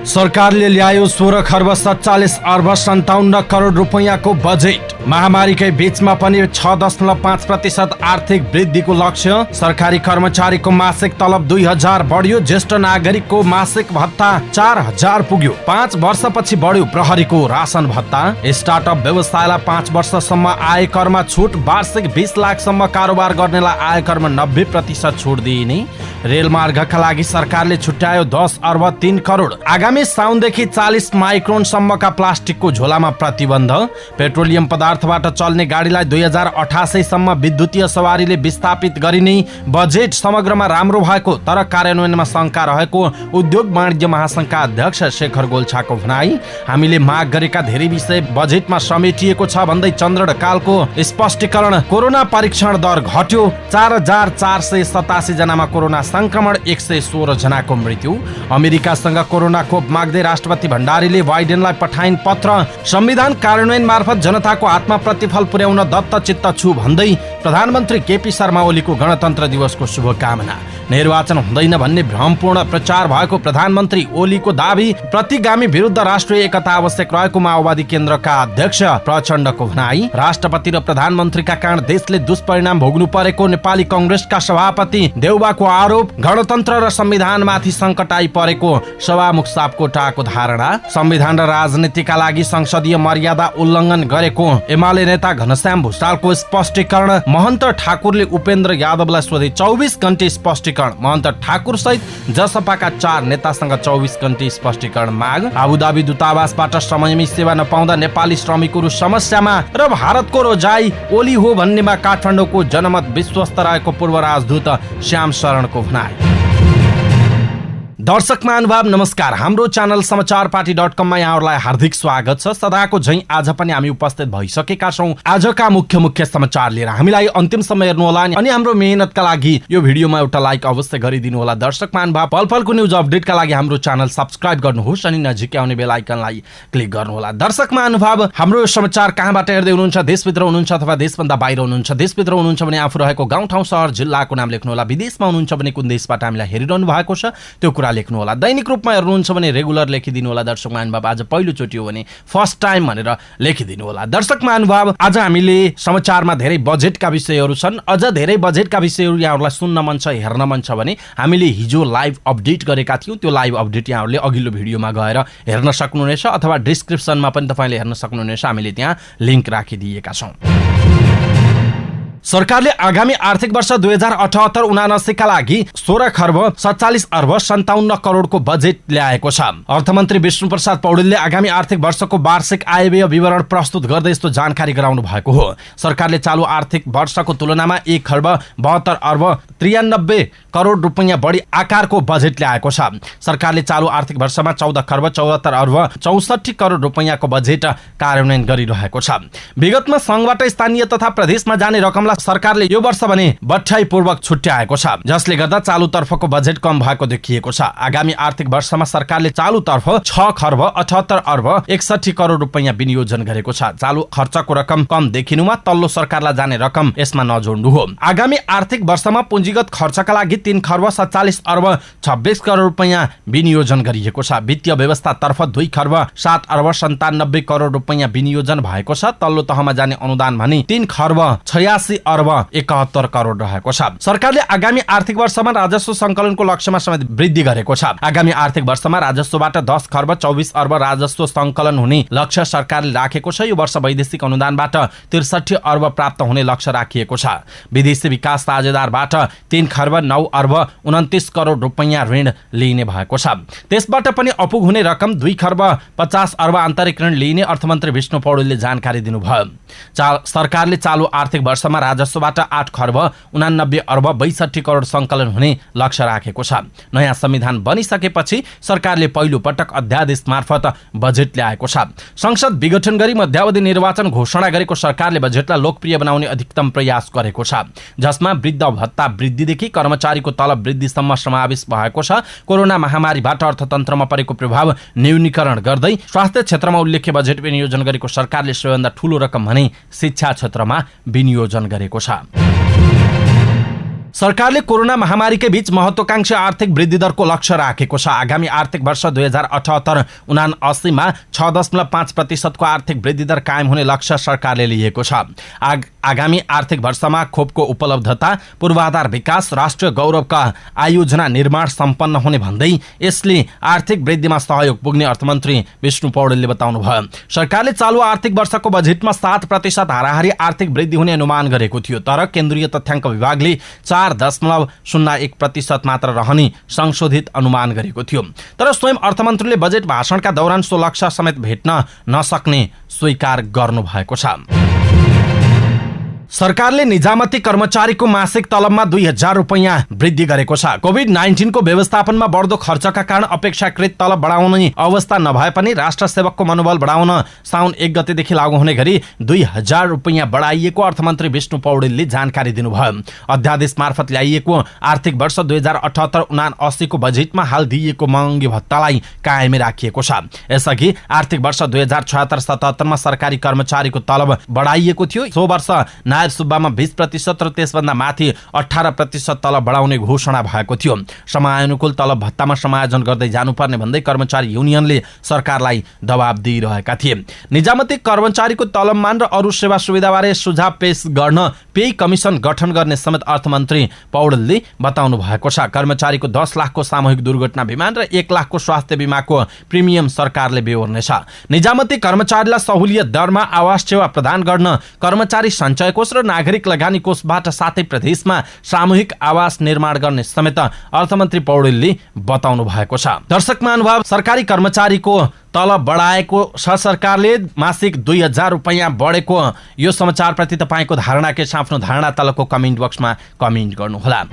सरकारले ल्यायो 16 खर्ब 47 अर्ब 57 करोड रुपैयाँको बजेट। महामारीकै बीचमा पनि 6.5% आर्थिक वृद्धिको लक्ष्य। सरकारी कर्मचारीको मासिक तलब 2000 बढ्यो। ज्येष्ठ नागरिकको मासिक भत्ता 4000 पुग्यो। 5 वर्षपछि बढ्यो प्रहरीको राशन भत्ता। स्टार्टअप व्यवसायलाई 5 वर्षसम्म आयकरमा छुट। वार्षिक 20 लाखसम्म कारोबार गर्नेलाई आयकरमा 90% छुट दिइने। रेलमार्गका लागि सरकारले छुट्यायो 10 अर्ब 3 करोड। आगामी साउनदेखि 40 माइक्रोनसम्मका प्लास्टिकको झोलामा प्रतिबन्ध। पेट्रोलियम पदार्थबाट चल्ने गाडीलाई 2088 सम्म विद्युतीय सवारीले विस्थापित गरिने। बजेट समग्रमा राम्रो भएको तर कार्यान्वयनमा शंका रहेको उद्योग वाणिज्य महासंघका अध्यक्ष शेखर गोल्छाको भनाई। हामीले माग गरेका धेरै विषय बजेटमा समेटिएको छ भन्दै चन्द्र कालको स्पष्टीकरण। कोरोना परीक्षण दर घट्यो। 4487 जनामा कोरोना संक्रमण। 116 जनाको मृत्यु। अमेरिकासँग कोरोना खोप माग्दै राष्ट्रपति भण्डारीले बाइडेनलाई पठाइन् पत्र। संविधान कार्यान्वयन मार्फत जनताको हातमा प्रतिफल पुर्याउन दत्तचित्त छु भन्दै प्रधानमन्त्री केपी शर्मा ओलीको गणतन्त्र दिवसको शुभकामना। निर्वाचन हुँदैन भन्ने भ्रमपूर्ण प्रचार भएको प्रधानमन्त्री ओलीको दावी। प्रतिगामी विरुद्ध राष्ट्रिय एकता आवश्यक रहेको माओवादी केन्द्रका अध्यक्ष प्रचण्डको भनाई। राष्ट्रपति र प्रधानमन्त्रीका कारण देशले दुष्परिणाम भोग्नु परेको नेपाली कंग्रेसका सभापति देउबाको आरोप। गणतन्त्र र संविधानमाथि संकट आइपरेको सभामुख सापकोटाको धारणा। संविधान र राजनीतिका लागि संसदीय मर्यादा उल्लङ्घन गरेको एमाले नेता घनश्याम भुसालको स्पष्टीकरण। महन्त ठाकुरले उपेन्द्र यादवलाई सोधे 24 घण्टे स्पष्टीकरण। महन्त ठाकुर सहित जसपाका 4 नेतासँग 24 घण्टे स्पष्टीकरण माग। आबुधाबी दूतावासबाट समयमै सेवा नपाउँदा नेपाली श्रमिकहरू समस्यामा र भारतको रोजाई ओली हो भन्नेमा काठमाडौँको जनमत विश्वस्त रहेको पूर्व राजदूत श्याम शरणको भनाई। दर्शक महानुभाव नमस्कार। हाम्रो च्यानल समाचारपाटी.com मा यहाँहरूलाई हार्दिक स्वागत छ। सदाको झैं आज पनि हामी उपस्थित भइसकेका छौं आजका मुख्य समाचार लिएर। हामीलाई अन्तिमसम्म हेर्नु होला अनि हाम्रो मेहनतका लागि यो भिडियोमा एउटा लाइक अवश्य गरिदिनु होला। दर्शक महानुभाव पलपलको न्यूज अपडेटका लागि हाम्रो च्यानल सब्स्क्राइब गर्नुहोस् अनि नजिकै आउने बेल आइकनलाई क्लिक गर्नु होला। दर्शक महानुभाव हाम्रो समाचार कहाँबाट हेर्दै हुनुहुन्छ? देशभित्र हुनुहुन्छ अथवा देशभन्दा बाहिर हुनुहुन्छ? देशभित्र हुनुहुन्छ भने आफू रहेको गाउँ ठाउँ शहर जिल्लाको नाम लेख्नु होला। विदेशमा हुनुहुन्छ भने कुन देशबाट हामीलाई हेरिरहनु भएको छ त्यो कुरा लेख्नु होला। दैनिक रूपमा हेर्नुहुन्छ भने रेगुलर लेखिदिनु होला। दर्शक महानुभाव आज पहिलो चोटि हो भने फर्स्ट टाइम भनेर लेखिदिनु होला। दर्शक महानुभाव आज हामीले समाचारमा धेरै बजेटका विषयहरू छन्। अझ धेरै बजेटका विषयहरू यहाँहरूलाई सुन्न मन छ हेर्न मन छ भने हामीले हिजो लाइभ अपडेट गरेका थियौँ। त्यो लाइभ अपडेट यहाँहरूले अघिल्लो भिडियोमा गएर हेर्न सक्नुहुनेछ अथवा डिस्क्रिप्सनमा पनि तपाईँले हेर्न सक्नुहुनेछ। हामीले त्यहाँ लिङ्क राखिदिएका छौँ। सरकारले आगामी आर्थिक वर्ष 2078-79 का लागि 16 खर्ब 47 अर्ब 57 करोडको बजेट ल्याएको छ। अर्थमन्त्री विष्णुप्रसाद पौडेलले आगामी आर्थिक वर्षको वार्षिक आयव्यय विवरण प्रस्तुत गर्दै यस्तो जानकारी गराउनु भएको हो। सरकारले चालु आर्थिक वर्षको तुलनामा 1 खर्ब 72 अर्ब 93 करोड रुपैयाँ बढी आकारको बजेट ल्याएको छ। सरकारले चालु आर्थिक वर्षमा 14 खर्ब 74 अर्ब 64 करोड रुपैयाँको बजेट कार्यान्वयन गरिरहेको छ। विगतमा संघबाट स्थानीय तथा प्रदेशमा जाने रकमलाई सरकारले यो वर्ष भने बट्याइपूर्वक छुट्याएको छ, जसले गर्दा चालु तर्फको बजेट कम भएको देखिएको छ। आगामी आर्थिक वर्षमा सरकारले चालु तर्फ 6 खर्ब 78 अर्ब 61 करोड रुपैयाँ विनियोजन गरेको छ। चालु खर्चको रकम कम देखिनुमा तल्लो सरकारलाई जाने रकम यसमा नजोड्नु हो। आगामी आर्थिक वर्षमा पुँजीगत खर्चका लागि 3 खर्ब 47 अर्ब 26 करोड रुपैयाँ विनियोजन गरिएको छ। वित्तीय व्यवस्था तर्फ 2 खर्ब 7 अर्ब 97 करोड रुपैयाँ विनियोजन भएको छ। तल्लो तहमा जाने अनुदान भने 3 खर्ब 86 अर्ब 71 करोड रहेको छ। सरकारले आगामी आर्थिक वर्षमा राजस्व संकलनको लक्ष्यमा समेत वृद्धि गरेको छ। आगामी आर्थिक वर्षमा राजस्वबाट 10 खर्ब 24 अर्ब राजस्व संकलन हुने लक्ष्य सरकारले राखेको छ। यो वर्ष वैदेशिक अनुदानबाट 63 अर्ब प्राप्त हुने लक्ष्य राखिएको छ। विदेशी विकास साझेदारबाट 3 खर्ब 9 अर्ब 29 करोड रुपैयाँ ऋण लिइने भएको छ। त्यसबाट पनि अपुग हुने रकम 2 खर्ब 50 अर्ब आन्तरिक ऋण लिइने अर्थमन्त्री विष्णु पौडेलले जानकारी दिनुभयो। सरकारले चालु आर्थिक वर्षमा राजस्वबाट 8 खर्ब 89 अर्ब 62 करोड संकलन हुने लक्ष्य राखेको छ। नयाँ संविधान बनिसकेपछि सरकारले पहिलो पटक अध्यादेश मार्फत बजेट ल्याएको छ। संसद विघटन गरी मध्यावधि निर्वाचन घोषणा गरेको सरकारले बजेटलाई लोकप्रिय बनाउने अधिकतम प्रयास गरेको छ, जसमा वृद्ध भत्ता वृद्धिदेखि कर्मचारीको तलब वृद्धिसम्म समावेश भएको छ। कोरोना महामारीबाट अर्थतन्त्रमा परेको प्रभाव न्यूनीकरण गर्दै स्वास्थ्य क्षेत्रमा उल्लेख्य बजेट विनियोजन गरेको सरकारले सबैभन्दा ठूलो रकम भने शिक्षा क्षेत्रमा विनियोजन गरेको छ। सरकारले कोरोना महामारीकै बीच महत्वाकांक्षी आर्थिक वृद्धि दरको लक्ष्य राखेको छ। आगामी आर्थिक वर्ष 2078-79 मा 6.5% को आर्थिक वृद्धि दर कायम हुने लक्ष्य सरकारले लिएको छ। आगामी आर्थिक वर्षमा खोपको उपलब्धता, पूर्वाधार विकास, राष्ट्रिय गौरवका आयोजना निर्माण सम्पन्न हुने भन्दै यसले आर्थिक वृद्धिमा सहयोग पुग्ने अर्थमन्त्री विष्णु पौडेलले बताउनुभयो। सरकारले चालु आर्थिक वर्षको बजेटमा 7% हाराहारी आर्थिक वृद्धि हुने अनुमान गरेको थियो, तर केन्द्रीय तथ्याङ्क विभागले 4.01% मात्र रहने संशोधित अनुमान गरेको थियो। तर स्वयं अर्थमन्त्रीले बजेट भाषणका दौरान सो लक्ष्य समेत भेट्न नसक्ने स्वीकार गर्नुभएको छ। सरकारले निजामती कर्मचारीको मासिक तलबमा 2000 रुपैयाँ वृद्धि गरेको छ। कोभिड-19 को व्यवस्थापनमा बढ्दो खर्चका कारण अपेक्षाकृत तलब बढाउने अवस्था नभए पनि राष्ट्र सेवकको मनोबल बढाउन साउन 1 गतेदेखि लागू हुने गरी 2000 रुपैयाँ बढाइएको अर्थमन्त्री विष्णु पौडेलले जानकारी दिनुभयो। अध्यादेश मार्फत ल्याइएको आर्थिक वर्ष 2078-79 को बजेटमा हाल दिइएको महँगी भत्तालाई कायमै राखिएको छ। यसअघि आर्थिक वर्ष 2076-77 मा सरकारी कर्मचारीको तलब बढाइएको थियो। सो वर्ष नायब सुब्बामा 20% र त्यसभन्दा माथि 18% तलब बढाउने घोषणा भएको थियो। समयानुकूल तलब भत्तामा समायोजन गर्दै जानुपर्ने भन्दै कर्मचारी युनियनले सरकारलाई दबाब दिइरहेका थिए। निजामती कर्मचारीको तलबमान र अरू सेवा सुविधाबारे सुझाव पेश गर्न पेई कमिसन गठन गर्ने समेत अर्थमन्त्री पौडेलले बताउनु भएको छ। कर्मचारीको 10 लाखको सामूहिक दुर्घटना बिमा र 1 लाखको स्वास्थ्य बिमाको प्रिमियम सरकारले बेहोर्नेछ। निजामती कर्मचारीलाई सहुलियत दरमा आवास सेवा प्रदान गर्न कर्मचारी सञ्चय कोष र नागरिक लगानी कोषबाट सातै प्रदेशमा सामूहिक आवास निर्माण गर्ने समेत अर्थमन्त्री पौडेलले बताउनु भएको छ। दर्शक महानुभाव, सरकारी कर्मचारीको तलब बढाएको छ सरकारले, मासिक 2000 रुपैयाँ बढेको यो समाचारप्रति तपाईँको धारणा के छ? आफ्नो धारणा तलको कमेन्ट बक्समा कमेन्ट गर्नुहोला।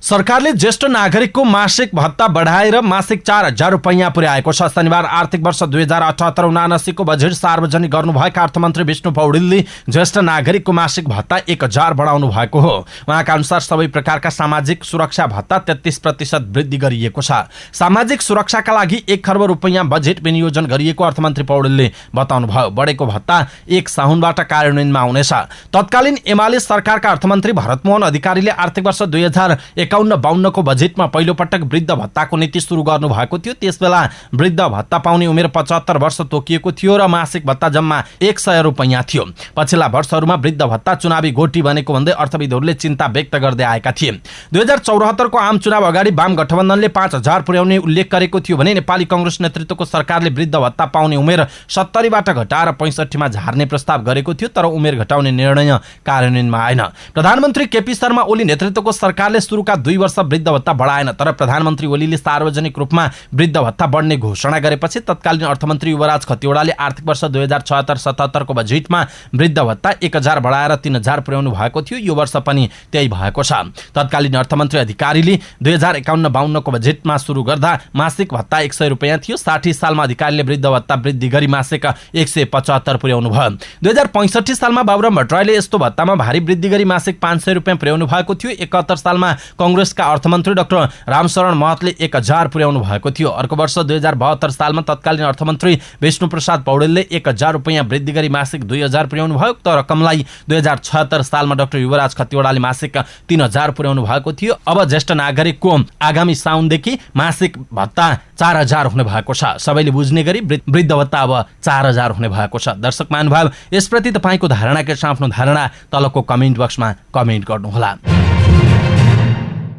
सरकारले ज्येष्ठ नागरिकको मासिक भत्ता बढाएर मासिक 4000 रुपैयाँ पुर्याएको छ। शनिबार आर्थिक वर्ष 2078-79 को बजेट सार्वजनिक गर्नुभएका अर्थमन्त्री विष्णु पौडेलले ज्येष्ठ नागरिकको मासिक भत्ता 1000 बढाउनु भएको हो। उहाँका अनुसार सबै प्रकारका सामाजिक सुरक्षा भत्ता 33% वृद्धि गरिएको छ। सामाजिक सुरक्षाका लागि 1 खर्ब रुपैयाँ बजेट विनियोजन गरिएको अर्थमन्त्री पौडेलले बताउनुभयो। बढेको भत्ता 1 साउनबाट कार्यान्वयनमा आउनेछ। तत्कालीन एमाले सरकारका अर्थमन्त्री भरतमोहन अधिकारीले आर्थिक वर्ष 2051-52 को बजेटमा पहिलो पटक वृद्ध भत्ताको नीति सुरु गर्नु भएको थियो। त्यसबेला वृद्ध भत्ता पाउने उमेर 75 वर्ष तोकिएको थियो र मासिक भत्ता जम्मा 100 रुपैयाँ थियो। पछिल्ला वर्षहरूमा वृद्ध भत्ता चुनावी गोटी बनेको भन्दै अर्थविदहरूले चिन्ता व्यक्त गर्दै आएका थिए। 2074 को आम चुनाव अगाडि वाम गठबन्धनले 5000 पुर्याउने उल्लेख गरेको थियो भने नेपाली कांग्रेस नेतृत्वको सरकारले वृद्ध भत्ता पाउने उमेर 70 बाट घटाएर 65 मा झार्ने प्रस्ताव गरेको थियो, तर उमेर घटाउने निर्णय कार्यान्वयनमा आएन। प्रधानमन्त्री केपी शर्मा ओली नेतृत्वको सरकारले सुरुका 2 वर्ष वृद्ध भत्ता बढाएन, तर प्रधानमन्त्री ओलीले सार्वजनिक रूपमा वृद्ध भत्ता बढ्ने घोषणा गरेपछि तत्कालीन अर्थमन्त्री युवराज खतिवड़ाले आर्थिक वर्ष 2076-77 को बजेटमा वृद्ध भत्ता 1000 बढाएर 3000 पुर्याउनु भएको थियो। यो वर्ष पनि त्यही भएको छ। तत्कालीन अर्थमन्त्री अधिकारीले 2051-52 को बजेटमा सुरु गर्दा मासिक भत्ता 100 रुपैयाँ थियो। 60 सालमा अधिकारीले वृद्ध भत्ता वृद्धि गरी मासिक 175 पुर्याउनु भयो। 2065 सालमा बाबुराम भट्टराईले यस्तो भत्तामा भारी वृद्धि गरी मासिक 500 रुपैयाँ पुर्याउनु भएको थियो। 71 सालमा कांग्रेसका अर्थमन्त्री डाक्टर रामशरण महतले 1000 पुर्याउनु भएको थियो। अर्को वर्ष 2072 सालमा तत्कालीन अर्थमन्त्री विष्णु प्रसाद पौडेलले 1000 रुपैयाँ वृद्धि गरी मासिक 2000 पुर्याउनु भयो। तर रकमलाई 2076 सालमा डाक्टर युवराज खतिवड़ाले मासिक 3000 पुर्याउनु भएको थियो। अब ज्येष्ठ नागरिकको आगामी साउनदेखि मासिक भत्ता 4000 हुने भएको छ। सबैले बुझ्ने गरी वृद्ध भत्ता अब 4000 हुने भएको छ। दर्शक महानुभाव, यसप्रति तपाईँको धारणा के छ? आफ्नो धारणा तलको कमेन्ट बक्समा कमेन्ट गर्नुहोला।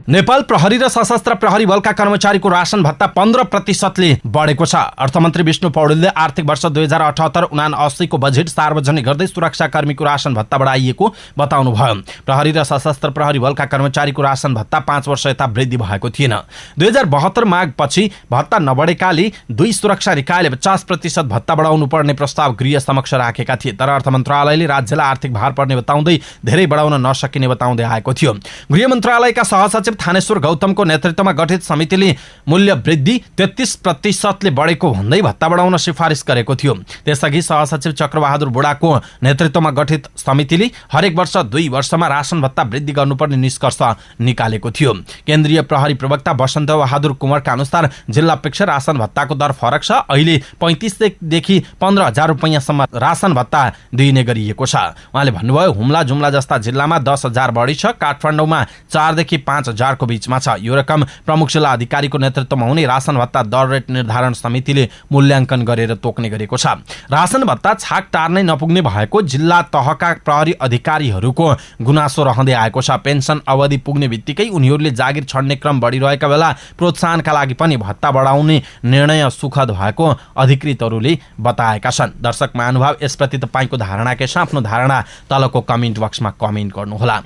नेपाल प्रहरी र सशस्त्र प्रहरी बलका कर्मचारीको राशन भत्ता 15% ले बढेको छ। अर्थमन्त्री विष्णु पौडेलले आर्थिक वर्ष 2078-79 को बजेट सार्वजनिक गर्दै सुरक्षाकर्मीको राशन भत्ता बढाइएको बताउनुभयो। प्रहरी र सशस्त्र प्रहरी बलका कर्मचारीको राशन भत्ता 5 वर्ष यता वृद्धि भएको थिएन। 2072 माघपछि भत्ता नबढेकाले 2 सुरक्षा निकायले 50% भत्ता बढाउनु पर्ने प्रस्ताव गृह समक्ष राखेका थिए, तर अर्थ मन्त्रालयले राज्यलाई आर्थिक भार पर्ने बताउँदै धेरै बढाउन नसकिने बताउँदै आएको थियो। गृह मन्त्रालयका सहसचिव सचिव थानेश्वर गौतमको नेतृत्वमा गठित समितिले मूल्य वृद्धि 33% बढेको भन्दै भत्ता बढाउन सिफारिस गरेको थियो। त्यसअघि सहसचिव चक्रबहादुर बुढाको नेतृत्वमा गठित समितिले हरेक वर्ष 2 वर्षमा राशन भत्ता वृद्धि गर्नुपर्ने निष्कर्ष निकालेको थियो। केन्द्रीय प्रहरी प्रवक्ता वसन्त बहादुर कुँवरका अनुसार जिल्लापेक्षा राशन भत्ताको दर फरक छ। अहिले 35 देखि 15,000 रुपैयाँसम्म राशन भत्ता दिइने गरिएको छ। उहाँले भन्नुभयो, हुम्ला जुम्ला जस्ता जिल्लामा 10,000 बढी छ, काठमाडौँमा 4 देखि 5,000 को बीचमा छ। यो रकम प्रमुख जिल्ला अधिकारीको नेतृत्वमा हुने राशन भत्ता दर रेट निर्धारण समितिले मूल्याङ्कन गरेर तोक्ने गरेको छ। राशन भत्ता छाक टार्नै नपुग्ने भएको जिल्ला तहका प्रहरी अधिकारीहरूको गुनासो रहँदै आएको छ। पेन्सन अवधि पुग्ने बित्तिकै उनीहरूले जागिर छड्ने क्रम बढिरहेका बेला प्रोत्साहनका लागि पनि भत्ता बढाउने निर्णय सुखद भएको अधिकृतहरूले बताएका छन्। दर्शक महानुभाव, यसप्रति तपाईँको धारणा के छ? आफ्नो धारणा तलको कमेन्ट बक्समा कमेन्ट गर्नुहोला।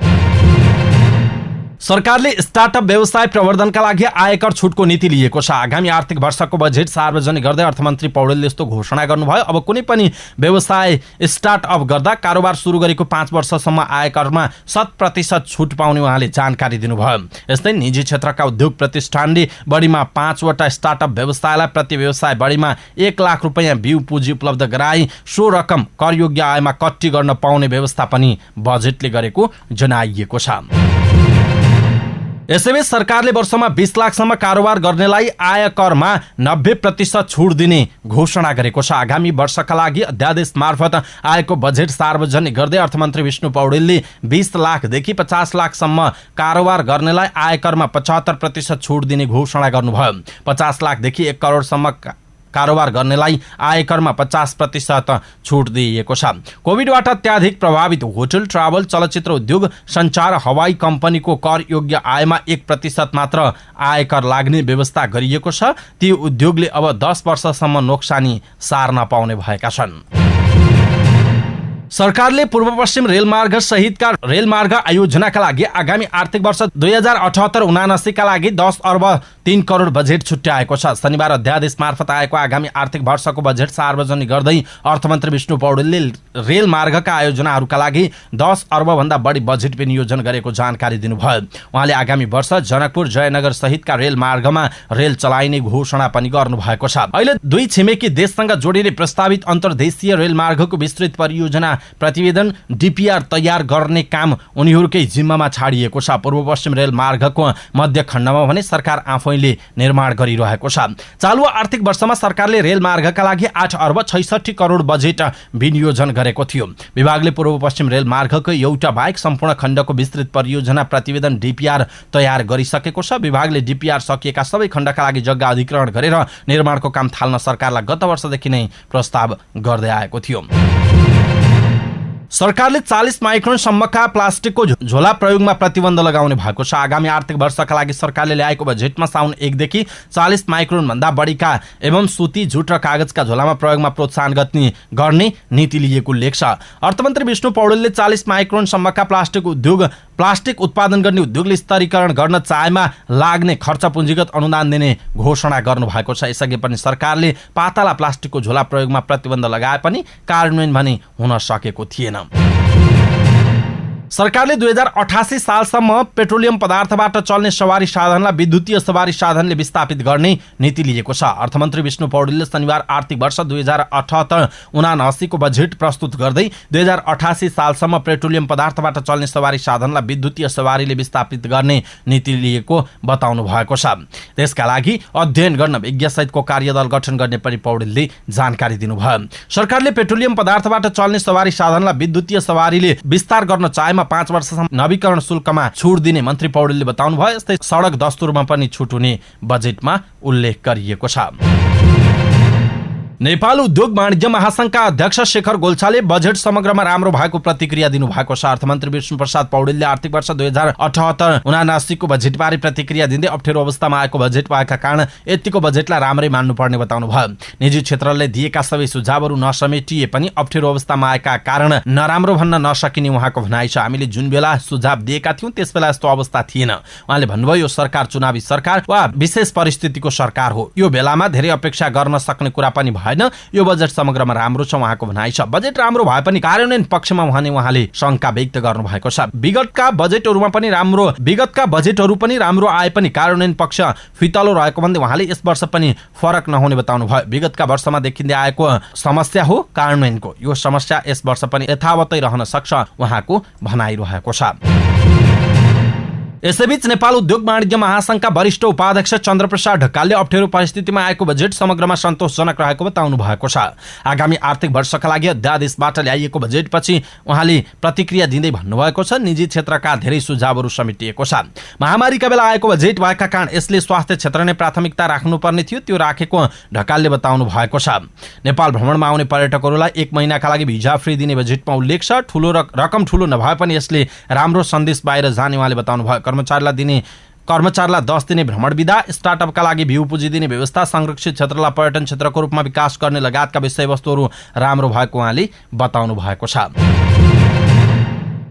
सरकारले स्टार्टअप व्यवसाय प्रवर्धनका लागि आयकर छुटको नीति लिएको छ। आगामी आर्थिक वर्षको बजेट सार्वजनिक गर्दै अर्थमन्त्री पौडेलले यस्तो घोषणा गर्नुभयो। अब कुनै पनि व्यवसाय स्टार्टअप गर्दा कारोबार सुरु गरेको 5 वर्षसम्म आयकरमा 100% छुट पाउने उहाँले जानकारी दिनुभयो। यस्तै निजी क्षेत्रका उद्योग प्रतिष्ठानले बढीमा 5 वटा स्टार्टअप व्यवसायलाई प्रति व्यवसाय बढीमा 1 लाख रुपैयाँ बिउ पुँजी उपलब्ध गराई सो रकम करयोग्य आयमा कट्टी गर्न पाउने व्यवस्था पनि बजेटले गरेको जनाइएको छ। यसैबीच सरकारले वर्षमा 20 लाखसम्म कारोबार गर्नेलाई आयकरमा 90% छुट दिने घोषणा गरेको छ। आगामी वर्षका लागि अध्यादेश मार्फत आएको बजेट सार्वजनिक गर्दै अर्थमन्त्री विष्णु पौडेलले 20 लाखदेखि 50 लाखसम्म कारोबार गर्नेलाई आयकरमा 75% छुट दिने घोषणा गर्नुभयो। 50 लाखदेखि 1 करोडसम्म कारोबार गर्नेलाई आयकरमा 50% छुट दिइएको छ। कोभिडबाट अत्याधिक प्रभावित होटल, ट्राभल, चलचित्र उद्योग, सञ्चार, हवाई कम्पनीको कर योग्य आयमा 1% मात्र आयकर लाग्ने व्यवस्था गरिएको छ। ती उद्योगले अब 10 वर्षसम्म नोक्सानी सार्न पाउने भएका छन्। सरकारले पूर्व पश्चिम रेलमार्ग सहितका रेलमार्ग आयोजनाका लागि आगामी आर्थिक वर्ष 2078-79 का लागि 10 अर्ब 3 करोड बजेट छुट्याएको छ। शनिबार अध्यादेश मार्फत आएको आगामी आर्थिक वर्षको बजेट सार्वजनिक गर्दै अर्थमन्त्री विष्णु पौडेलले रेलमार्गका आयोजनाहरूका लागि 10 अर्ब भन्दा बढी बजेट विनियोजन गरेको जानकारी दिनुभयो। उहाँले आगामी वर्ष जनकपुर, जयनगर सहितका रेलमार्गमा रेल चलाइने घोषणा पनि गर्नुभएको छ। अहिले 2 छिमेकी देशसँग जोडिने प्रस्तावित अन्तर्देशीय रेलमार्गको विस्तृत परियोजना प्रतिवेदन डीपीआर तयार गर्ने काम उनीहरूकै जिम्मामा छाडिएको छ। पूर्व पश्चिम रेलमार्गको मध्य खण्डमा भने सरकार आफैले निर्माण गरिरहेको छ। चालु आर्थिक वर्षमा सरकारले रेलमार्गका लागि 8 अर्ब 66 करोड बजेट विनियोजन गरेको थियो। विभागले पूर्व पश्चिम रेलमार्गको एउटा बाहेक सम्पूर्ण खण्डको विस्तृत परियोजना प्रतिवेदन डीपीआर तयार गरिसकेको छ। विभागले डीपीआर सकिएका सबै खण्डका लागि जग्गा अधिग्रहण गरेर निर्माणको काम थाल्न सरकारलाई गत वर्षदेखि नै प्रस्ताव गर्दै आएको थियो। सरकारले 40 माइक्रोन सम्मका प्लास्टिकको झोला प्रयोगमा प्रतिबन्ध लगाउने भएको छ। आगामी आर्थिक वर्षका लागि सरकारले ल्याएको बजेटमा साउन 1 देखि 40 माइक्रोन भन्दा बढीका एवं सुती, जुट र कागजका झोलामा प्रयोगमा प्रोत्साहन गर्ने नीति लिएको उल्लेख छ। अर्थमन्त्री विष्णु पौडेलले 40 माइक्रोन सम्मका प्लास्टिक उत्पादन गर्ने उद्योगले स्तरीकरण गर्न चाहेमा लाग्ने खर्च पुँजीगत अनुदान दिने घोषणा गर्नुभएको छ। यसअघि पनि सरकारले पातला प्लास्टिकको झोला प्रयोगमा प्रतिबन्ध लगाए पनि कार्यान्वयन भने हुन सकेको थिएन। सरकारले 2088 सालसम्म पेट्रोलियम पदार्थबाट चल्ने सवारी साधनलाई विद्युतीय सवारी साधनले विस्थापित गर्ने नीति लिएको छ। अर्थमन्त्री विष्णु पौडेलले शनिबार आर्थिक वर्ष 2078-79 को बजेट प्रस्तुत गर्दै 2088 सालसम्म पेट्रोलियम पदार्थबाट चल्ने सवारी साधनलाई विद्युतीय सवारीले विस्थापित गर्ने नीति लिएको बताउनु भएको छ। त्यसका लागि अध्ययन गर्न विज्ञ सहितको कार्यदल गठन गर्ने पनि पौडेलले जानकारी दिनुभयो। सरकारले पेट्रोलियम पदार्थबाट चल्ने सवारी साधनलाई विद्युतीय सवारीले विस्तार गर्न चाहे 5 वर्षसम्म नवीकरण शुल्कमा छुट दिने मन्त्री पौडेलले बताउनु भयो। यस्तै सडक दस्तुरमा पनि छुट हुने बजेटमा उल्लेख गरिएको छ। नेपाल उद्योग वाणिज्य महासंघका अध्यक्ष शेखर गोल्छाले बजेट समग्रमा राम्रो भएको प्रतिक्रिया दिनुभएको छ। अर्थमन्त्री विष्णु प्रसाद पौडेलले आर्थिक वर्ष 2078-79 को बजेटबारे प्रतिक्रिया दिँदै अप्ठ्यारो अवस्थामा आएको बजेट भएका कारण यतिको बजेटलाई राम्रै मान्नुपर्ने बताउनु भयो। निजी क्षेत्रले दिएका सबै सुझावहरू नसमेटिए पनि अप्ठ्यारो अवस्थामा आएका कारण नराम्रो भन्न नसकिने उहाँको भनाइ छ। हामीले जुन बेला सुझाव दिएका थियौं त्यसबेला यस्तो अवस्था थिएन। उहाँले भन्नुभयो, यो सरकार चुनावी सरकार वा विशेष परिस्थितिको सरकार हो। यो बेलामा धेरै अपेक्षा गर्न सक्ने कुरा पनि भएन। यो बजेट समग्रमा राम्रो छ उहाँको भनाइ छ। बजेट राम्रो भए पनि कार्यान्वयन पक्षमा उहाँले शंका व्यक्त गर्नु भएको छ। विगतका बजेटहरू पनि राम्रो आए पनि कार्यान्वयन पक्ष फितलो रहेको भन्दै उहाँले यस वर्ष पनि फरक नहुने बताउनु भयो। विगतका वर्षमा देखिँदै आएको समस्या हो कार्यान्वयनको, यो समस्या यस वर्ष पनि यथावतै रहन सक्छ उहाँको भनाइरहेको छ। यसैबीच नेपाल उद्योग वाणिज्य महासंघका वरिष्ठ उपाध्यक्ष चन्द्रप्रसाद ढकालले अप्ठ्यारो परिस्थितिमा आएको बजेट समग्रमा सन्तोषजनक रहेको बताउनु भएको छ। आगामी आर्थिक वर्षका लागि अध्यादेशबाट ल्याइएको बजेटपछि उहाँले प्रतिक्रिया दिँदै भन्नुभएको छ, निजी क्षेत्रका धेरै सुझावहरू समेटिएको छ। महामारीका बेला आएको बजेट भएका कारण यसले स्वास्थ्य क्षेत्र नै प्राथमिकता राख्नुपर्ने थियो, त्यो राखेको ढकालले बताउनु भएको छ। नेपाल भ्रमणमा आउने पर्यटकहरूलाई 1 महिनाका लागि भिजा फ्री दिने बजेटमा उल्लेख छ। रकम ठूलो नभए पनि यसले राम्रो सन्देश बाहिर जाने उहाँले बताउनु भयो। कर्मचारीलाई 10 दिने भ्रमण विधा, स्टार्टअपका लागि भ्यू पुँजी दिने व्यवस्था, संरक्षित क्षेत्रलाई पर्यटन क्षेत्रको रूपमा विकास गर्ने लगायतका विषयवस्तुहरू राम्रो भएको उहाँले बताउनु भएको छ।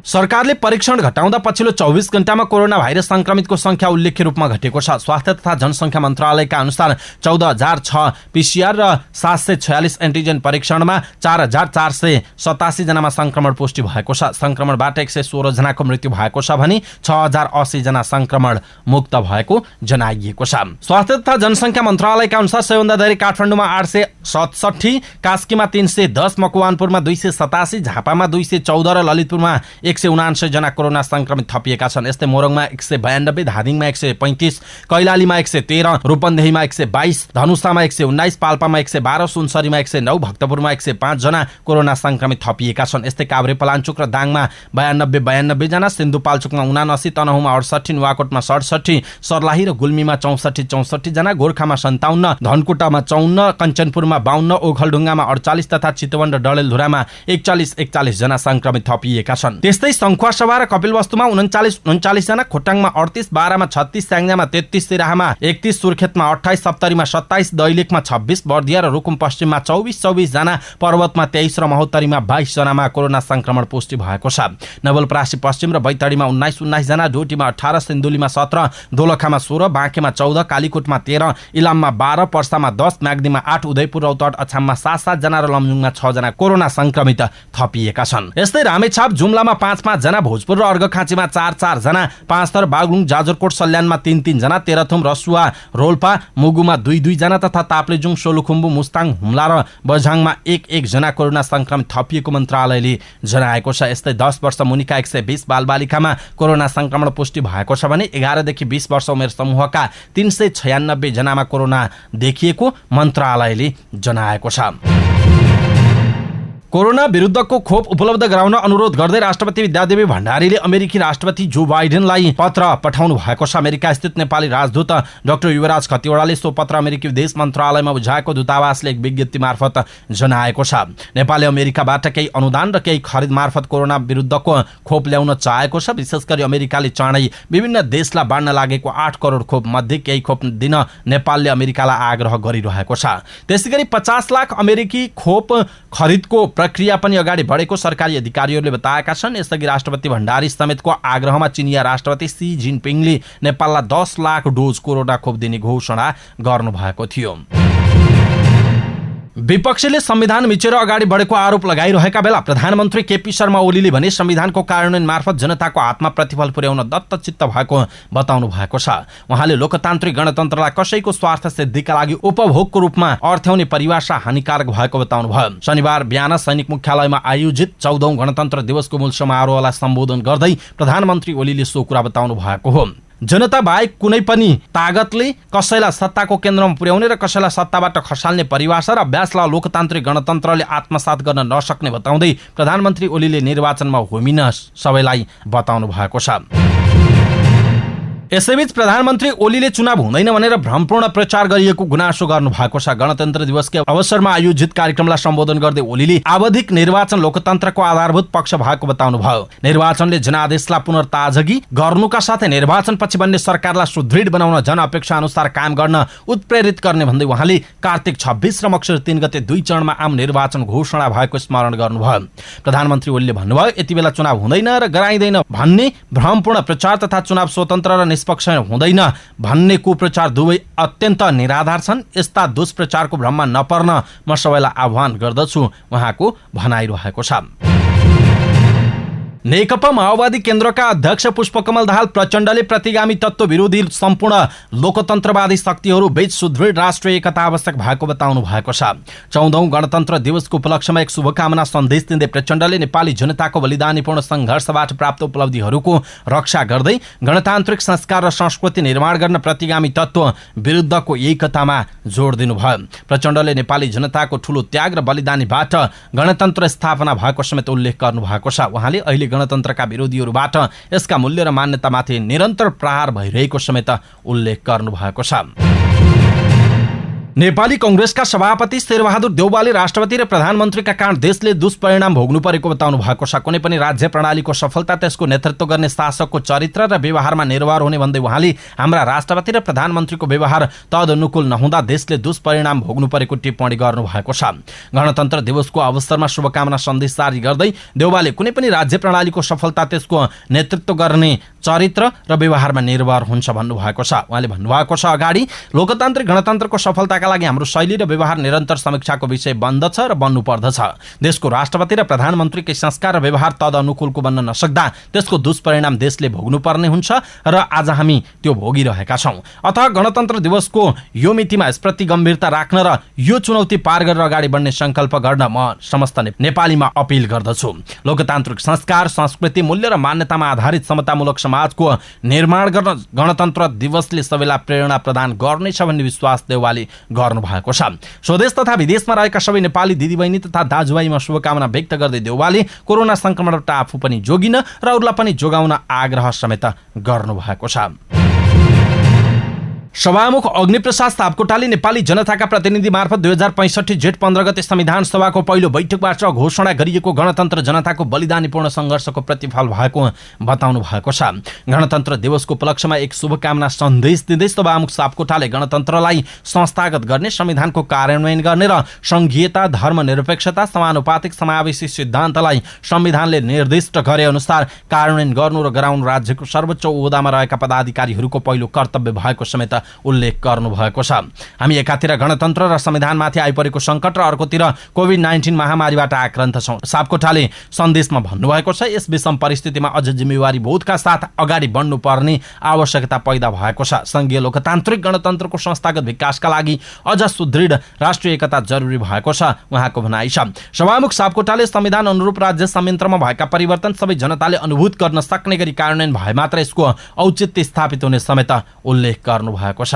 सरकारले परीक्षण घटाउँदा पछिल्लो 24 घण्टामा कोरोना भाइरस संक्रमितको संख्या उल्लेख्य रूपमा घटेको छ। स्वास्थ्य तथा जनसंख्या मन्त्रालयका अनुसार 14,006 पीसीआर र 746 एन्टिजेन परीक्षणमा 4,487 जनामा संक्रमण पुष्टि भएको छ। संक्रमणबाट 116 जनाको मृत्यु भएको छ भने 6,080 जना संक्रमण मुक्त भएको जनाइएको छ। स्वास्थ्य तथा जनसंख्या मन्त्रालयका अनुसार सबैभन्दा धेरै काठमाडौँमा 867, कास्कीमा 310, मकवानपुरमा 287, झापामा 214 र ललितपुरमा 179 जना कोरोना संक्रमित थपिएका छन्। यस्तै मोरङमा 192, धादिङमा 135, कैलालीमा 113, रूपन्देहीमा 122, धनुषामा 119, पाल्पामा 112, सुनसरीमा 109, भक्तपुरमा 105 जना कोरोना संक्रमित थपिएका छन्। यस्तै काभ्रेपलाञ्चोक र दाङमा 92 जना, सिन्धुपाल्चोकमा 79, तनहुँमा 68, नुवाकोटमा 67, सर्लाही र गुल्मीमा 64 जना, गोर्खामा 57, धनकुटामा 54, कञ्चनपुरमा 52, ओखलढुङ्गामा 48 तथा चितवन र डडेलधुरामा 41 जना संक्रमित थपिएका छन्। त्यस्तै सङ्खुवासभा र कपिलवस्तुमा 39 जना, खोटाङमा 38, बारामा 36, स्याङ्जामा 33, सिराहामा 31, सुर्खेतमा 28, सप्तरीमा 27, दैलेखमा 26, बर्दिया र रुकुम पश्चिममा 24 जना, पर्वतमा 23 र महोत्तरीमा 22 जनामा कोरोना संक्रमण पुष्टि भएको छ। नवलपरासी पश्चिम र बैतडीमा 19 जना, डोटीमा 18, सिन्धुलीमा 17, दोलखामा 16, बाँकेमा 14, कालीकोटमा 13, इलाममा 12, पर्सामा 10, म्याग्दीमा 8, उदयपुर रौतहट अछाममा 7 जना र लमजुङमा 6 जना कोरोना संक्रमित थपिएका छन्। यस्तै रामेछाप जुम्लामा 5 जना, भोजपुर र अर्घखाँचीमा 4 जना, पाँचथर, बागलुङ, जाजरकोट, सल्यानमा 3 जना, तेह्रथुम, रसुवा, रोल्पा, मुगुमा 2 जना तथा ताप्लेजुङ, सोलुखुम्बु, मुस्ताङ, हुम्ला र बझाङमा 1 जना कोरोना संक्रमित थपिएको मन्त्रालयले जनाएको छ। यस्तै 10 वर्ष मुनिका 120 बालबालिकामा कोरोना संक्रमण पुष्टि भएको छ भने 11 देखि 20 वर्ष उमेर समूहका 396 जनामा कोरोना देखिएको मन्त्रालयले जनाएको छ। कोरोना विरुद्धको खोप उपलब्ध गराउन अनुरोध गर्दै राष्ट्रपति विद्यादेवी भण्डारीले अमेरिकी राष्ट्रपति जो बाइडेनलाई पत्र पठाउनु भएको छ। अमेरिका स्थित नेपाली राजदूत डाक्टर युवराज खतिवड़ाले सो पत्र अमेरिकी विदेश मन्त्रालयमा बुझाएको दूतावासले एक विज्ञप्ति मार्फत जनाएको छ। नेपालले अमेरिकाबाट केही अनुदान र केही खरिद मार्फत कोरोना विरुद्धको खोप ल्याउन चाहेको छ। विशेष गरी अमेरिकाले चाँडै विभिन्न देशलाई बाँड्न लागेको 8 करोड खोप मध्ये केही खोप दिन नेपालले अमेरिकालाई आग्रह गरिरहेको छ। त्यसैगरी 50 लाख अमेरिकी खोप खरिदको प्रक्रिया पनि अगाडि बढेको सरकारी अधिकारीहरूले बताएका छन्। यसअघि राष्ट्रपति भण्डारी समेतको आग्रहमा चिनिया राष्ट्रपति सी जिनपिङले नेपाललाई 10 लाख डोज कोरोना खोप दिने घोषणा गर्नुभएको थियो। विपक्षीले संविधान मिचेर अगाडि बढेको आरोप लगाइरहेका बेला प्रधानमन्त्री केपी शर्मा ओलीले भने संविधानको कार्यान्वयन मार्फत जनताको हातमा प्रतिफल पुर्याउन दत्तचित्त भएको बताउनु भएको छ। उहाँले लोकतान्त्रिक गणतन्त्रलाई कसैको स्वार्थ सिद्धिका लागि उपभोगको रूपमा अर्थ्याउने परिभाषा हानिकारक भएको बताउनु भयो। शनिबार बिहान सैनिक मुख्यालयमा आयोजित 14औं गणतन्त्र दिवसको मूल समारोहलाई सम्बोधन गर्दै प्रधानमन्त्री ओलीले सो कुरा बताउनु भएको हो। जनता बाहेक कुनै पनि तागतले कसैलाई सत्ताको केन्द्रमा पुर्याउने र कसैलाई सत्ताबाट खसाल्ने परिभाषा र अभ्यासलाई लोकतान्त्रिक गणतन्त्रले आत्मसात गर्न नसक्ने बताउँदै प्रधानमन्त्री ओलीले निर्वाचनमा होमिन सबैलाई बताउनु भएको छ। यसैबीच प्रधानमन्त्री ओलीले चुनाव हुँदैन भनेर भ्रमपूर्ण प्रचार गरिएको गुनासो गर्नु भएको छ। गणतन्त्र दिवसको अवसरमा आयोजित कार्यक्रमलाई सम्बोधन गर्दै ओलीले आवधिक निर्वाचन लोकतन्त्रको आधारभूत पक्ष भएको बताउनु भयो। निर्वाचनले जनादेशलाई पुनर्ताजगी गर्नुका साथै निर्वाचनपछि बन्ने सरकारलाई सुदृढ बनाउन जनअपेक्षा अनुसार काम गर्न उत्प्रेरित गर्ने भन्दै उहाँले कार्तिक 26 र मक्सिर 3 गते 2 चरणमा आम निर्वाचन घोषणा भएको स्मरण गर्नुभयो। प्रधानमन्त्री ओलीले भन्नुभयो, यति बेला चुनाव हुँदैन र गराइँदैन भन्ने भ्रमपूर्ण प्रचार तथा चुनाव स्वतन्त्र र निष्पक्ष हुँदैन भन्ने कुप्रचार दुवै अत्यन्त निराधार छन्। यस्ता दुष्प्रचारको भ्रममा नपर्न म सबैलाई आह्वान गर्दछु, उहाँको भनाइरहेको छ। नेकपा माओवादी केन्द्रका अध्यक्ष पुष्पकमल दाहाल प्रचण्डले प्रतिगामी तत्त्व विरोधी सम्पूर्ण लोकतन्त्रवादी शक्तिहरू बीच सुदृढ राष्ट्रिय एकता आवश्यक भएको बताउनु भएको छ। 14औं गणतन्त्र दिवसको उपलक्ष्यमा एक शुभकामना सन्देश दिँदै प्रचण्डले नेपाली जनताको बलिदानीपूर्ण सङ्घर्षबाट प्राप्त उपलब्धिहरूको रक्षा गर्दै गणतान्त्रिक संस्कार र संस्कृति निर्माण गर्न प्रतिगामी तत्त्व विरुद्धको एकतामा जोड दिनुभयो। प्रचण्डले नेपाली जनताको ठूलो त्याग र बलिदानीबाट गणतन्त्र स्थापना भएको समेत उल्लेख गर्नुभएको छ। उहाँले अहिले गणतन्त्रका विरोधीहरूबाट यसका मूल्य र मान्यतामाथि निरन्तर प्रहार भइरहेको समेत उल्लेख गर्नुभएको छ। नेपाली कांग्रेसका सभापति शेरबहादुर देउवाले राष्ट्रपति र प्रधानमन्त्रीका कारण देशले दुष्परिणाम भोग्नु परेको बताउनु भएको छ। कुनै पनि राज्य प्रणालीको सफलता त्यसको नेतृत्व गर्ने शासकको चरित्र र व्यवहारमा निर्भर हुने भन्दै उहाँले हाम्रा राष्ट्रपति र प्रधानमन्त्रीको व्यवहार तदनुकूल नहुँदा देशले दुष्परिणाम भोग्नु परेको टिप्पणी गर्नुभएको छ। गणतन्त्र दिवसको अवसरमा शुभकामना सन्देश जारी गर्दै देउवाले कुनै पनि राज्य प्रणालीको सफलता त्यसको नेतृत्व गर्ने चरित्र र व्यवहारमा निर्भर हुन्छ भन्नुभएको छ। उहाँले भन्नुभएको छ, अगाडि लोकतान्त्रिक गणतन्त्रको सफलताका लागि हाम्रो शैली र व्यवहार निरन्तर समीक्षाको विषय बन्दछ र बन्नुपर्दछ। देशको राष्ट्रपति र प्रधानमन्त्रीकै संस्कार र व्यवहार तदनुकूलको बन्न नसक्दा त्यसको दुष्परिणाम देशले भोग्नुपर्ने हुन्छ र आज हामी त्यो भोगिरहेका छौँ। अतः गणतन्त्र दिवसको यो मितिमा यसप्रति गम्भीरता राख्न र यो चुनौती पार गरेर अगाडि बढ्ने संकल्प गर्न म समस्त नेपालीमा अपील गर्दछु। लोकतान्त्रिक संस्कार, संस्कृति, मूल्य र मान्यतामा आधारित समतामूलक समाजको निर्माण गर्न गणतन्त्र दिवसले सबैलाई प्रेरणा प्रदान गर्नेछ भन्ने विश्वास देउवाले गर्नु भएको छ। स्वदेश तथा विदेशमा रहेका सबै नेपाली दिदीबहिनी तथा दाजुभाइमा शुभकामना व्यक्त गर्दै देउवाले कोरोना संक्रमणबाट आफू पनि जोगिन र अरूलाई पनि जोगाउन आग्रह समेत गर्नु भएको छ। सभामुख अग्निप्रसाद सापकोटाले नेपाली जनताका प्रतिनिधि मार्फत 2065 जेठ 15 गते संविधान सभाको पहिलो बैठकबाट घोषणा गरिएको गणतन्त्र जनताको बलिदानीपूर्ण सङ्घर्षको प्रतिफल भएको बताउनु भएको छ। गणतन्त्र दिवसको उपलक्ष्यमा एक शुभकामना सन्देश दिँदै सभामुख सापकोटाले गणतन्त्रलाई संस्थागत गर्ने, संविधानको कार्यान्वयन गर्ने र संघीयता, धर्मनिरपेक्षता, समानुपातिक समावेशी सिद्धान्तलाई संविधानले निर्दिष्ट गरे अनुसार कार्यान्वयन गर्नु र गराउनु राज्यको सर्वोच्च ओहदामा रहेका पदाधिकारीहरूको पहिलो कर्तव्य भएको समेत उल्लेख गर्नु भएको छ। हामी एकातिर गणतन्त्र र संविधानमाथि आइपरेको संकट र अर्कोतिर कोभिड-19 महामारीबाट आक्रान्त छौँ। सापकोटाले सन्देशमा भन्नुभएको छ, यस विषम परिस्थितिमा अझ जिम्मेवारी बोधका साथ अगाडि बढ्नुपर्ने आवश्यकता पैदा भएको छ। संघीय लोकतान्त्रिक गणतन्त्रको संस्थागत विकासका लागि अझ सुदृढ राष्ट्रिय एकता जरुरी भएको छ, उहाँको भनाइ छ। सभामुख सापकोटाले संविधान अनुरूप राज्य संयन्त्रमा भएका परिवर्तन सबै जनताले अनुभूत गर्न सक्ने गरी कार्यान्वयन भए मात्र यसको औचित्य स्थापित हुने समेत उल्लेख गर्नुभएको छ।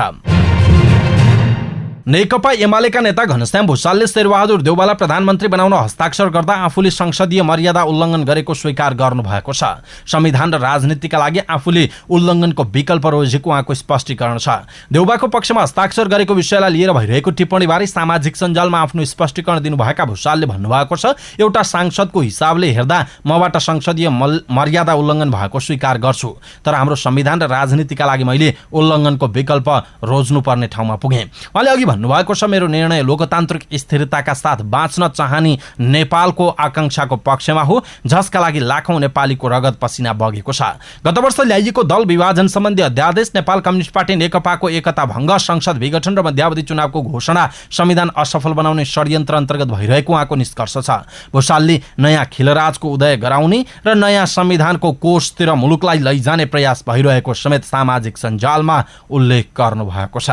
नेकपा एमालेका नेता घनश्याम भुसालले शेरबहादुर देउवालाई प्रधानमन्त्री बनाउन हस्ताक्षर गर्दा आफूले संसदीय मर्यादा उल्लङ्घन गरेको स्वीकार गर्नु भएको छ। संविधान र राजनीतिका लागि आफूले उल्लङ्घनको विकल्प रोजेको उहाँको स्पष्टीकरण छ। देउवाको पक्षमा हस्ताक्षर गरेको विषयलाई लिएर भइरहेको टिप्पणीबारे सामाजिक सञ्जालमा आफ्नो स्पष्टीकरण दिनुभएका भुसालले भन्नुभएको छ, एउटा सांसदको हिसाबले हेर्दा मबाट संसदीय मर्यादा उल्लङ्घन भएको स्वीकार गर्छु, तर हाम्रो संविधान र राजनीतिका लागि मैले उल्लङ्घनको विकल्प रोज्नुपर्ने ठाउँमा पुगेँ। उहाँले अघि भन्नुभएको छ, मेरो निर्णय लोकतान्त्रिक स्थिरताका साथ बाँच्न चाहने नेपालको आकांक्षाको पक्षमा हो, जसका लागि लाखौं नेपालीको रगत पसिना बगेको छ। गत वर्ष ल्याइएको दल विभाजन सम्बन्धी अध्यादेश, नेपाल कम्युनिस्ट पार्टी नेकपाको एकता भङ्ग, संसद विघटन र मध्यावधि चुनावको घोषणा संविधान असफल बनाउने षड्यन्त्र अन्तर्गत भइरहेको उहाँको निष्कर्ष छ। भुसालले नयाँ खिलराजको उदय गराउने र नयाँ संविधानको कोषतिर मुलुकलाई लैजाने प्रयास भइरहेको समेत सामाजिक सञ्जालमा उल्लेख गर्नुभएको छ।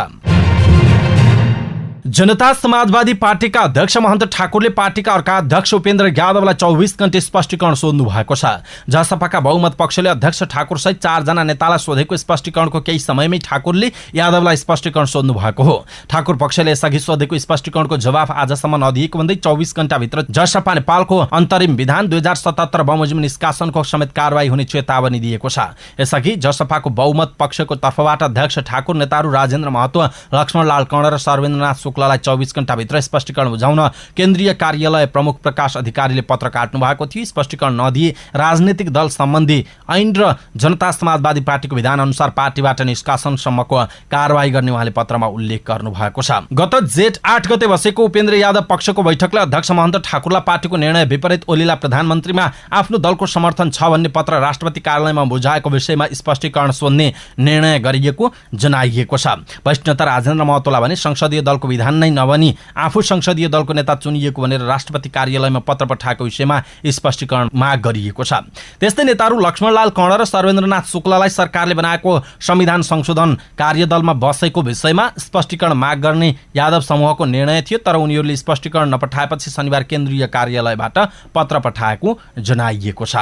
जनता समाजवादी पार्टीका अध्यक्ष महन्त ठाकुरले पार्टीका अर्का अध्यक्ष उपेन्द्र यादवलाई 24 घण्टे स्पष्टीकरण सोध्नु भएको छ। जसपाका बहुमत पक्षले अध्यक्ष ठाकुर सहित 4 जना नेतालाई सोधेको स्पष्टीकरणको केही समयमै ठाकुरले यादवलाई स्पष्टीकरण सोध्नु भएको हो। ठाकुर पक्षले यसअघि सोधेको स्पष्टीकरणको जवाफ आजसम्म नदिएको भन्दै 24 घण्टाभित्र जसपा नेपालको अन्तरिम विधान 2077 बमोजिम निष्कासनको समेत कारवाही हुने चेतावनी दिएको छ। यसअघि जसपाको बहुमत पक्षको तर्फबाट अध्यक्ष ठाकुर, नेताहरू राजेन्द्र महतो, लक्ष्मण लाल कर्ण र सर्वेन्द्रनाथ शुक्लालाई 24 घण्टाभित्र स्पष्टीकरण बुझाउन केन्द्रीय कार्यालय प्रमुख प्रकाश अधिकारीले पत्र काट्नु भएको थियो। स्पष्टीकरण नदिए राजनीतिक दल सम्बन्धी ऐन र जनता समाजवादी पार्टीको विधान अनुसार पार्टीबाट निष्कासनसम्मको कारबाही गर्ने उहाँले पत्रमा उल्लेख गर्नु भएको छ। गत जेठ 8 गते बसेको उपेन्द्र यादव पक्षको बैठकले अध्यक्ष महन्त ठाकुरलाई पार्टीको निर्णय विपरीत ओलीलाई प्रधानमन्त्रीमा आफ्नो दलको समर्थन छ भन्ने पत्र राष्ट्रपति कार्यालयमा बुझाएको विषयमा स्पष्टीकरण सोध्ने निर्णय गरिएको जनाइएको छ। वरिष्ठ नेता राजेन्द्र महतोलाई भने संसदीय दलको विधान नै नबनी आफू संसदीय दलको नेता चुनिएको भनेर राष्ट्रपति कार्यालयमा पत्र पठाएको विषयमा स्पष्टीकरण माग गरिएको छ। त्यस्तै नेताहरू लक्ष्मणलाल कर्ण र सर्वेन्द्रनाथ शुक्लालाई सरकारले बनाएको संविधान संशोधन कार्यदलमा बसेको विषयमा स्पष्टीकरण माग गर्ने यादव समूहको निर्णय थियो, तर उनीहरूले स्पष्टीकरण नपठाएपछि शनिबार केन्द्रीय कार्यालयबाट पत्र पठाएको जनाइएको छ।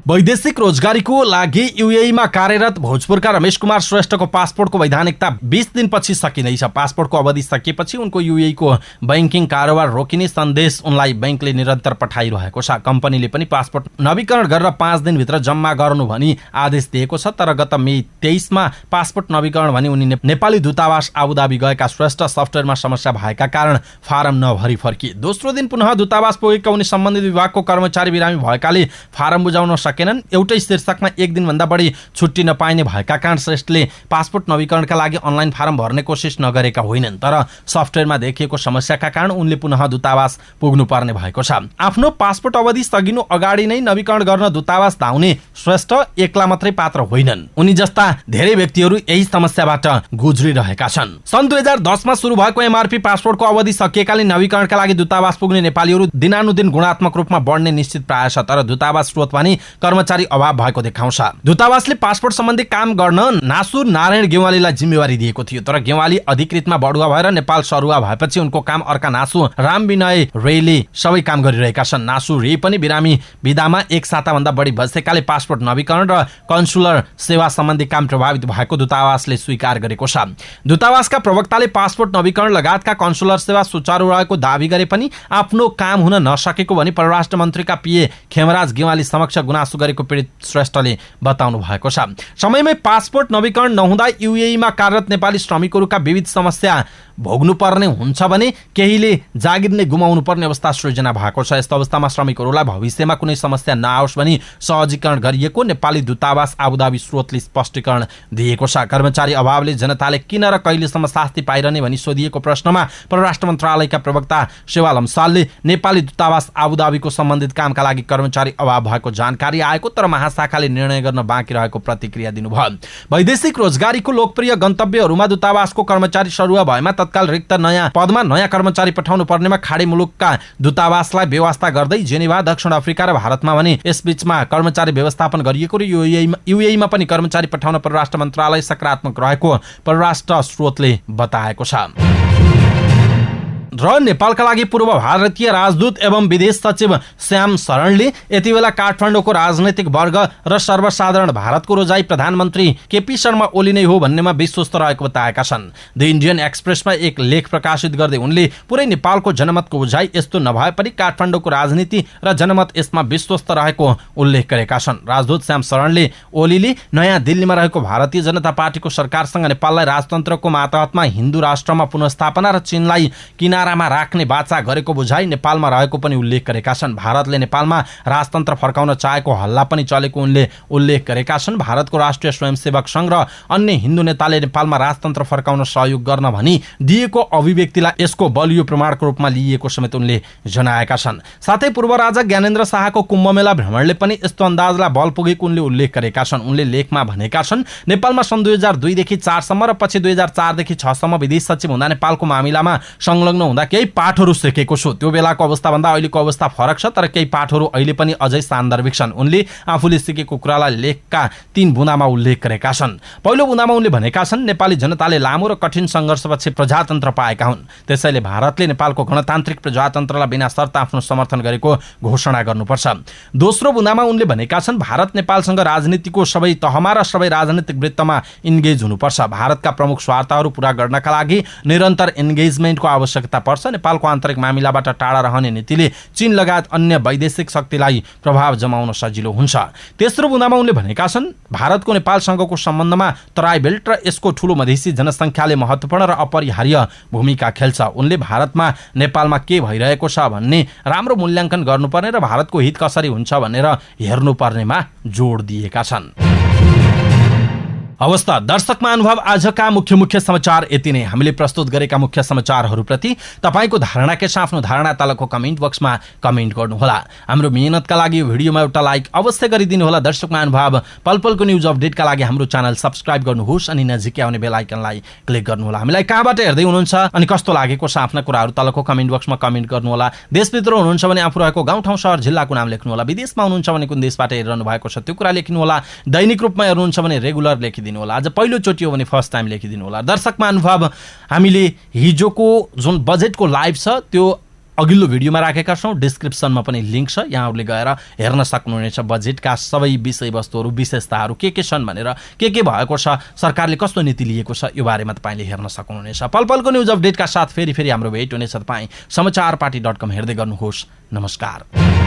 वैदेशिक रोजगारीको लागि यूएईमा कार्यरत भोजपुरका रमेश कुमार श्रेष्ठको पासपोर्टको वैधानिकता 20 दिनपछि सकिँदैछ। पासपोर्टको अवधि सकिएपछि उनको यूएईको बैंकिङ कारोबार रोकिने सन्देश उनलाई बैंकले निरन्तर पठाइरहेको छ। कम्पनीले पनि पासपोर्ट नवीकरण गरेर 5 दिनभित्र जम्मा गर्नु भनी आदेश दिएको छ, तर गत मे 23 मा पासपोर्ट नवीकरण भनी उनी नेपाली दूतावास आबुधाबी गएका श्रेष्ठ सफ्टवेयरमा समस्या भएका कारण फारम नभरी फर्किए। दोस्रो दिन पुनः दूतावास पुगेका उनी सम्बन्धित विभागको कर्मचारी बिरामी भएकाले फारम बुझाउन सकेनन्। एउटै शीर्षकमा 1 दिनभन्दा बढी छुट्टी नपाइने भएका कारण श्रेष्ठले पासपोर्ट नवीकरणका लागि अनलाइन फारम भर्ने कोसिस नगरेका होइनन्, तर सफ्टवेयरमा देखिएको समस्याका कारण उनले पुनः दूतावास पुग्नुपर्ने भएको छ। आफ्नो पासपोर्ट अवधि सकिनु अगाडि नै नवीकरण गर्न दूतावास धाउने श्रेष्ठ एक्ला मात्रै पात्र होइनन्। उनी जस्ता धेरै व्यक्तिहरू यही समस्याबाट गुज्रिरहेका छन्। सन् 2010 मा सुरु भएको एमआरपी पासपोर्टको अवधि सकिएकाले नवीकरणका लागि दूतावास पुग्ने नेपालीहरू दिनानुदिन गुणात्मक रूपमा बढ्ने निश्चित प्राय छ, तर दूतावास स्रोत पनि कर्मचारी अभाव भएको देखाउँछ। दूतावासले पासपोर्ट सम्बन्धी काम गर्न नासु नारायण गेवालीलाई जिम्मेवारी दिएको थियो, तर गेवाली अधिकृतमा बढुवा भएर नेपाल सरुवा भएपछि उनको काम अर्का नासु राम विनय रेले सबै काम गरिरहेका छन्। नासु रे पनि बिरामी विधामा 1 साताभन्दा बढी बसेकाले पासपोर्ट नवीकरण र कन्सुलर सेवा सम्बन्धी काम प्रभावित भएको दूतावासले स्वीकार गरेको छ। दूतावासका प्रवक्ताले पासपोर्ट नवीकरण लगायतका कन्सुलर सेवा सुचारू रहेको दावी गरे पनि आफ्नो काम हुन नसकेको भनी परराष्ट्र मन्त्रीका पीए खेमराज गेवाली समक्ष गुनासो गरेको पीडित श्रेष्ठले बताउनु भएको छ। समयमै पासपोर्ट नवीकरण नहुँदा यूएईमा कार्यरत नेपाली श्रमिकहरूका विविध समस्या भोग्नुपर्ने हुन्छ भने केहीले जागिर नै गुमाउनु पर्ने अवस्था सृजना भएको छ। यस्तो अवस्थामा श्रमिकहरूलाई भविष्यमा कुनै समस्या नआओस् भनी सहजीकरण गरिएको नेपाली दूतावास आबुधाबी स्रोतले स्पष्टीकरण दिएको छ। कर्मचारी अभावले जनताले किन र कहिलेसम्म शास्ति पाइरहने भनी सोधिएको प्रश्नमा परराष्ट्र मन्त्रालयका प्रवक्ता सेवालम सालले नेपाली दूतावास आबुधाबीको सम्बन्धित कामका लागि कर्मचारी अभाव भएको जानकारी आएको, तर महाशाखाले निर्णय गर्न बाँकी रहेको प्रतिक्रिया दिनुभयो। वैदेशिक रोजगारीको लोकप्रिय गन्तव्यहरूमा दूतावासको कर्मचारी सरुवा भएमा तत्काल रिक्त नयाँ पदमा नयाँ कर्मचारी पठाउनु पर्नेमा खाडी मुलुकका दूतावासलाई व्यवस्था गर्दै जेनेभा, दक्षिण अफ्रिका र भारतमा भने यसबीचमा कर्मचारी व्यवस्थापन गरिएको र यूएईमा पनि कर्मचारी पठाउन परराष्ट्र मन्त्रालय सकारात्मक रहेको परराष्ट्र स्रोतले बताएको छ। र नेपालका लागि पूर्व भारतीय राजदूत एवं विदेश सचिव श्याम शरणले यति बेला काठमाडौँको राजनैतिक वर्ग र सर्वसाधारण भारतको रोजाई प्रधानमन्त्री केपी शर्मा ओली नै हो भन्नेमा विश्वस्त रहेको बताएका छन्। द इन्डियन एक्सप्रेसमा एक लेख प्रकाशित गर्दै उनले पुरै नेपालको जनमतको बुझाइ यस्तो नभए पनि काठमाडौँको राजनीति र जनमत यसमा विश्वस्त रहेको उल्लेख गरेका छन्। राजदूत श्याम शरणले ओलीले नयाँ दिल्लीमा रहेको भारतीय जनता पार्टीको सरकारसँग नेपाललाई राजतन्त्रको मातहतमा हिन्दू राष्ट्रमा पुनर्स्थापना र चीनलाई किनारामा राख्ने बाचा गरेको बुझाइ नेपालमा रहेको पनि उल्लेख गरेका छन्। भारतले नेपालमा राजतन्त्र फर्काउन चाहेको हल्ला पनि चलेको उनले उल्लेख गरेका छन्। भारतको राष्ट्रिय स्वयंसेवक संघ र अन्य हिन्दू नेताले नेपालमा राजतन्त्र फर्काउन सहयोग गर्न भनी दिएको अभिव्यक्तिलाई यसको बलियो प्रमाणको रूपमा लिइएको समेत उनले जनाएका छन्। साथै पूर्व राजा ज्ञानेन्द्र शाहको कुम्भमेला भ्रमणले पनि यस्तो अन्दाजलाई बल पुगेको उनले उल्लेख गरेका छन्। उनले लेखमा भनेका छन्, नेपालमा सन् 2002 देखि 4 सम्म र पछि 2004 देखि 6 सम्म विदेश सचिव हुँदा नेपालको मामिलामा संलग्न हुँदा केही पाठहरू सिकेको छु। त्यो बेलाको अवस्थाभन्दा अहिलेको अवस्था फरक छ, तर केही पाठहरू अहिले पनि अझै सान्दर्भिक छन्। उनले आफूले सिकेको कुरालाई लेखका 3 बुँदामा उल्लेख गरेका छन्। पहिलो बुँदामा उनले भनेका छन्, नेपाली जनताले लामो र कठिन सङ्घर्षपछि प्रजातन्त्र पाएका हुन्, त्यसैले भारतले नेपालको गणतान्त्रिक प्रजातन्त्रलाई बिना शर्त आफ्नो समर्थन गरेको घोषणा गर्नुपर्छ। दोस्रो बुँदामा उनले भनेका छन्, भारत नेपालसँग राजनीतिको सबै तहमा र सबै राजनीतिक वृत्तमा इन्गेज हुनुपर्छ। भारतका प्रमुख स्वार्थहरू पूरा गर्नका लागि निरन्तर इन्गेजमेन्टको आवश्यकता आवश्यकता पर्छ। नेपालको आन्तरिक मामिलाबाट टाढा रहने नीतिले चीन लगायत अन्य वैदेशिक शक्तिलाई प्रभाव जमाउन सजिलो हुन्छ। तेस्रो बुँदामा उनले भनेका छन्, भारतको नेपालसँगको सम्बन्धमा तराई बेल्ट र यसको ठूलो मधेसी जनसङ्ख्याले महत्त्वपूर्ण र अपरिहार्य भूमिका खेल्छ। उनले भारतमा नेपालमा के भइरहेको छ भन्ने राम्रो मूल्याङ्कन गर्नुपर्ने र भारतको हित कसरी हुन्छ भनेर हेर्नुपर्नेमा जोड दिएका छन्। हवस् त दर्शक महानुभाव, आजका मुख्य समाचार यति नै। हामीले प्रस्तुत गरेका मुख्य समाचारहरूप्रति तपाईँको धारणा के छ? आफ्नो धारणा तलको कमेन्ट बक्समा कमेन्ट गर्नुहोला। हाम्रो मेहनतका लागि भिडियोमा एउटा लाइक अवश्य गरिदिनु होला। दर्शक महानुभाव, पलपलको न्युज अपडेटका लागि हाम्रो च्यानल सब्स्क्राइब गर्नुहोस् अनि नजिकै आउने बेल आइकनलाई क्लिक गर्नुहोला। हामीलाई कहाँबाट हेर्दै हुनुहुन्छ अनि कस्तो लागेको छ आफ्ना कुराहरू तलको कमेन्ट बक्समा कमेन्ट गर्नुहोला। देशभित्र हुनुहुन्छ भने आफू रहेको गाउँ ठाउँ सहर जिल्लाको नाम लेख्नुहोला। विदेशमा हुनुहुन्छ भने कुन देशबाट हेरिरहनु भएको छ त्यो कुरा लेख्नुहोला। दैनिक रूपमा हेर्नुहुन्छ भने रेगुलर लेखिदिनु होला। आज पहिलोचोटि हो भने फर्स्ट टाइम लेखिदिनु होला। दर्शक महानुभाव, हामीले हिजोको जुन बजेटको लाइभ छ त्यो अघिल्लो भिडियोमा राखेका छौँ। डिस्क्रिप्सनमा पनि लिङ्क छ, यहाँहरूले गएर हेर्न सक्नुहुनेछ। बजेटका सबै विषयवस्तुहरू, विशेषताहरू के छन् भनेर, के भएको छ, सरकारले कस्तो नीति लिएको छ, यो बारेमा तपाईँले हेर्न सक्नुहुनेछ। पलपलको न्युज अपडेटका साथ फेरि हाम्रो भेट हुनेछ। तपाईँ समाचारपाटी.com हेर्दै गर्नुहोस्। नमस्कार।